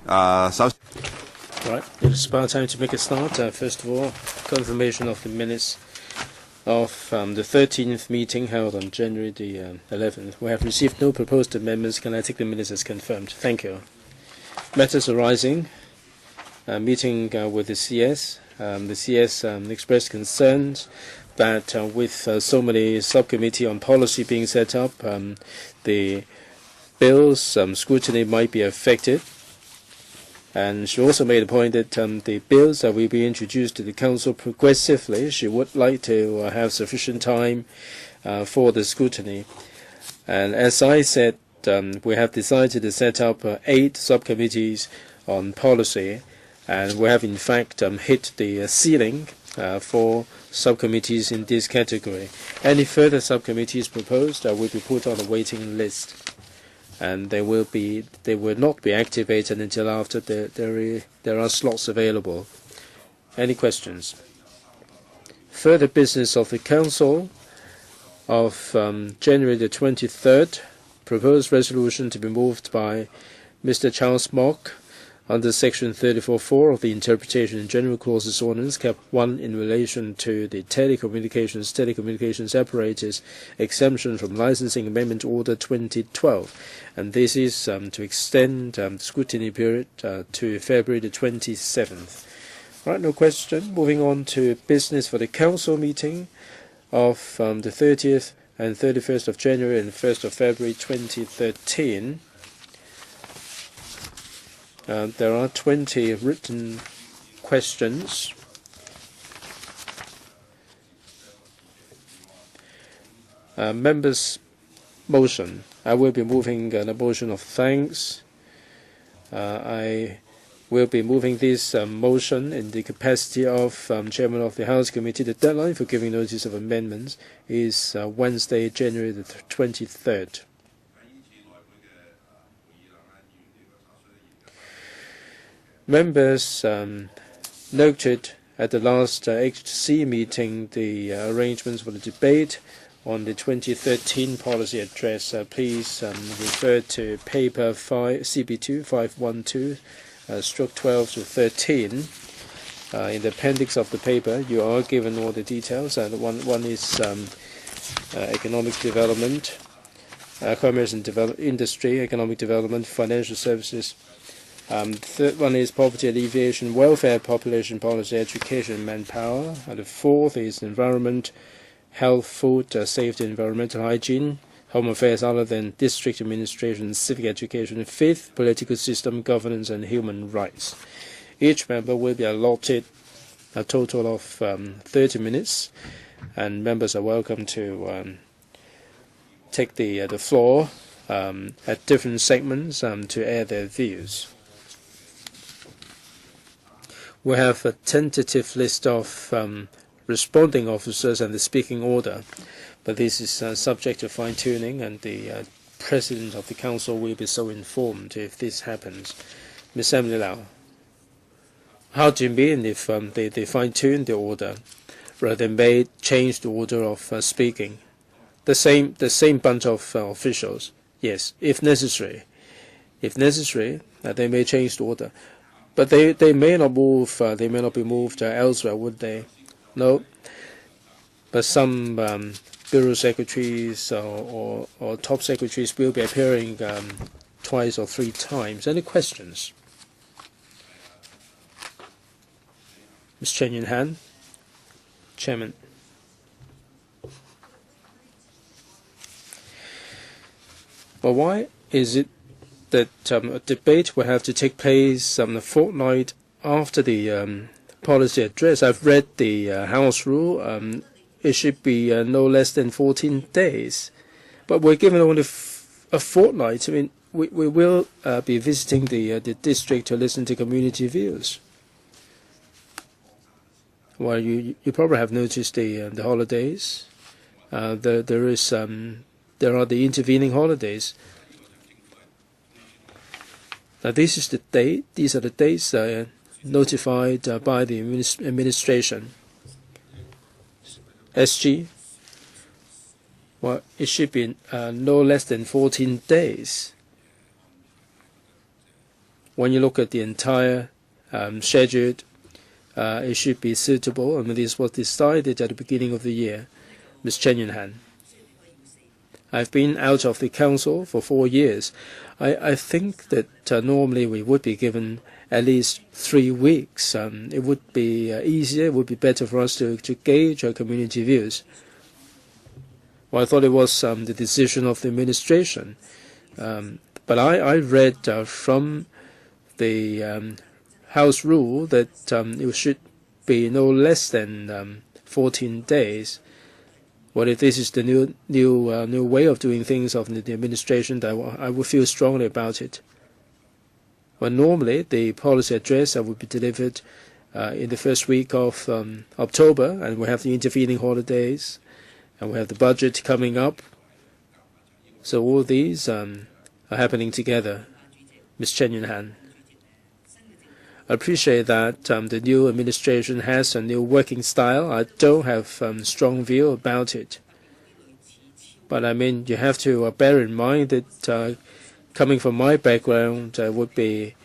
Right, it's about time to make a start. First of all, confirmation of the minutes of the 13th meeting held on January the 11th. We have received no proposed amendments. Can I take the minutes as confirmed? Thank you. Matters arising. Meeting with the CS. The CS expressed concerns that with so many subcommittee on policy being set up, the bill's scrutiny might be affected. And she also made a point that the bills that will be introduced to the Council progressively, she would like to have sufficient time for the scrutiny. And as I said, we have decided to set up 8 subcommittees on policy, and we have in fact hit the ceiling for subcommittees in this category. Any further subcommittees proposed will be put on a waiting list, and they will not be activated until after there are slots available. Any questions? Further business of the Council of January the 23rd, proposed resolution to be moved by Mr. Charles MOK under Section 34(4) of the Interpretation in General Clauses Ordinance, Cap 1, in relation to the Telecommunications Apparatus Exemption from Licensing Amendment Order 2012. And this is to extend the scrutiny period to February the 27th. All right, no question. Moving on to business for the Council meeting of the 30th and 31st of January and 1st of February 2013. There are 20 written questions. Members' motion. I will be moving the motion of thanks. I will be moving this motion in the capacity of Chairman of the House Committee. The deadline for giving notice of amendments is Wednesday, January the 23rd. Members noted at the last HC meeting the arrangements for the debate on the 2013 policy address. Please refer to paper CB2 512/12 to 13. In the appendix of the paper, you are given all the details. One is economic development, commerce and industry, economic development, financial services. The third one is poverty alleviation, welfare, population policy, education, and manpower. The fourth is environment, health, food, safety, environmental hygiene, home affairs other than district administration, civic education. Fifth, political system, governance, and human rights. Each member will be allotted a total of 30 minutes, and members are welcome to take the floor at different segments to air their views. We have a tentative list of responding officers and the speaking order, but this is subject to fine-tuning, and the President of the Council will be so informed if this happens. Ms. Emily Lau, how do you mean if they fine-tune the order, rather than may change the order of speaking? The same bunch of officials, yes, if necessary. If necessary, they may change the order. But they may not move. They may not be moved elsewhere, would they? No. But some bureau secretaries or top secretaries will be appearing twice or 3 times. Any questions? Ms. Chen Yun-han, Chairman. Well, why is it that a debate will have to take place a fortnight after the policy address? I've read the House rule. It should be no less than 14 days. But we're given only a fortnight. I mean, we will be visiting the district to listen to community views. Well, you probably have noticed the holidays. There are the intervening holidays. Now, this is the date. These are the dates notified by the administration. SG. Well, it should be no less than 14 days. when you look at the entire schedule, it should be suitable. I mean, this was decided at the beginning of the year. Ms. Chen Yunhan. I've been out of the council for 4 years. I think that normally we would be given at least 3 weeks. It would be easier, it would be better for us to gauge our community views. Well, I thought it was the decision of the administration. But I read from the House rule that it should be no less than 14 days. Well, if this is the new way of doing things of the administration, I would feel strongly about it. Well, normally the policy address would be delivered in the first week of October, and we have the intervening holidays, and we have the budget coming up. So all these are happening together. Ms. Chen Yunhan. I appreciate that the new administration has a new working style. I don't have a strong view about it. But I mean, you have to bear in mind that coming from my background would be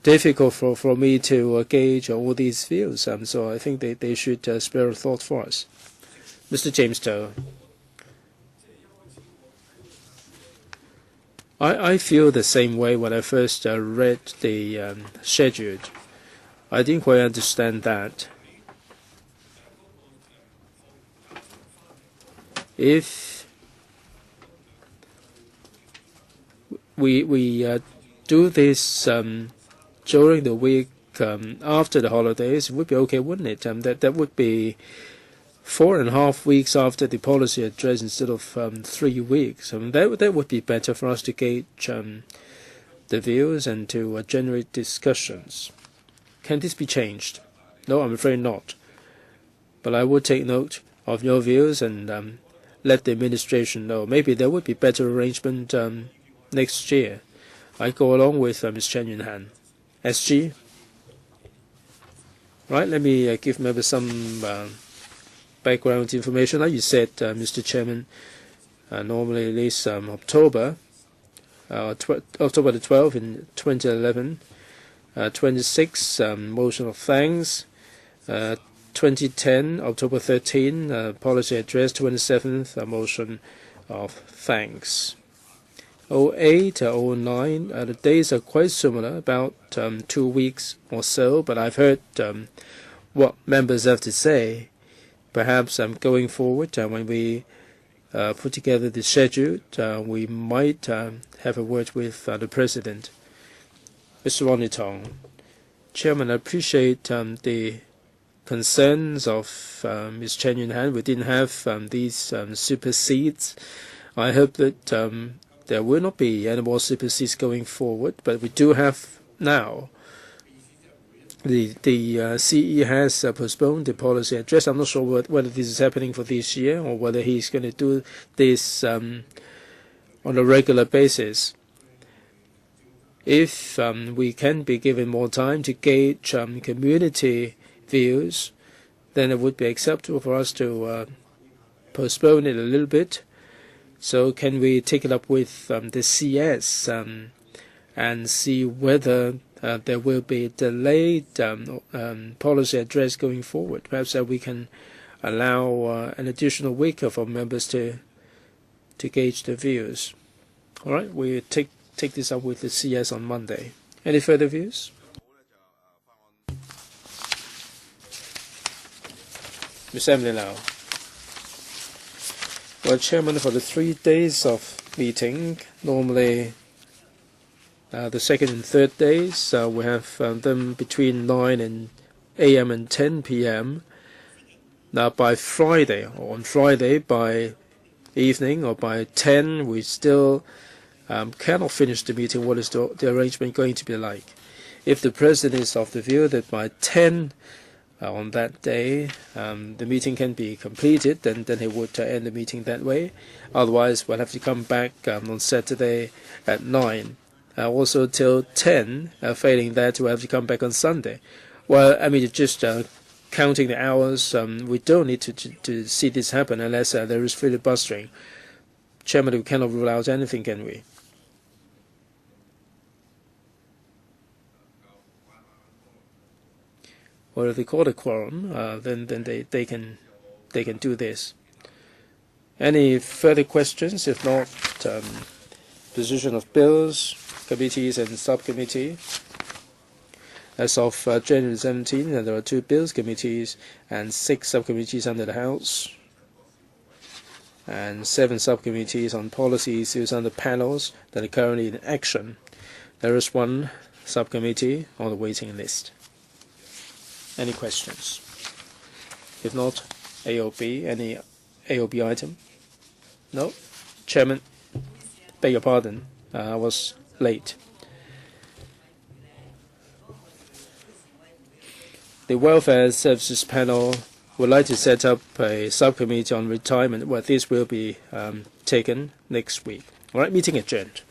difficult for me to gauge all these views. So I think they should spare a thought for us. Mr. James Toh. I feel the same way when I first read the schedule. I didn't quite understand that. If we do this during the week after the holidays, it would be okay, wouldn't it? That would be 4.5 weeks after the policy address instead of 3 weeks. That would be better for us to gauge the views and to generate discussions. Can this be changed? No, I'm afraid not. But I would take note of your views and let the administration know. Maybe there would be better arrangement next year. I go along with Ms. Chen Yunhan. SG? Right, let me give maybe some background information. Like you said, Mr. Chairman, normally at least October the 12th in 2011, 26 motion of thanks, 2010 October 13 policy address, 27th motion of thanks. 08, 09, the days are quite similar, about 2 weeks or so, but I've heard what members have to say. Perhaps going forward, when we put together the schedule, we might have a word with the President. Mr. Ronnie Tong. Chairman, I appreciate the concerns of Ms. Chen Yunhan. We didn't have these supersedes. I hope that there will not be any more supersedes going forward, but we do have now. The CE has postponed the policy address. I'm not sure whether this is happening for this year or whether he's going to do this on a regular basis. If we can be given more time to gauge community views, then it would be acceptable for us to postpone it a little bit. So can we take it up with the CS and see whether there will be a delayed policy address going forward? Perhaps we can allow an additional week for members to gauge their views. All right, we take this up with the CS on Monday. Any further views? Ms. Emily Lau. Well, Chairman, for the 3 days of meeting, normally the second and third days, we have them between 9 a.m. and 10 p.m. Now, by Friday, or on Friday, by evening or by 10, we still cannot finish the meeting. What is the arrangement going to be like? If the President is of the view that by 10 on that day the meeting can be completed, then he would end the meeting that way. Otherwise, we'll have to come back on Saturday at 9. Also till 10, failing that, we'll have to come back on Sunday. Well, I mean, just counting the hours, we don't need to see this happen unless there is filibustering. Chairman, we cannot rule out anything, can we? or if they call a quorum, then they can do this. Any further questions? If not, position of bills, committees and subcommittee. As of January 17, there are 2 bills committees and 6 subcommittees under the House, and 7 subcommittees on policy issues under panels that are currently in action. There is 1 subcommittee on the waiting list. Any questions? If not, AOB, any AOB item? No? Chairman, beg your pardon, I was late. The Welfare Services Panel would like to set up a subcommittee on retirement, where this will be taken next week. All right, meeting adjourned.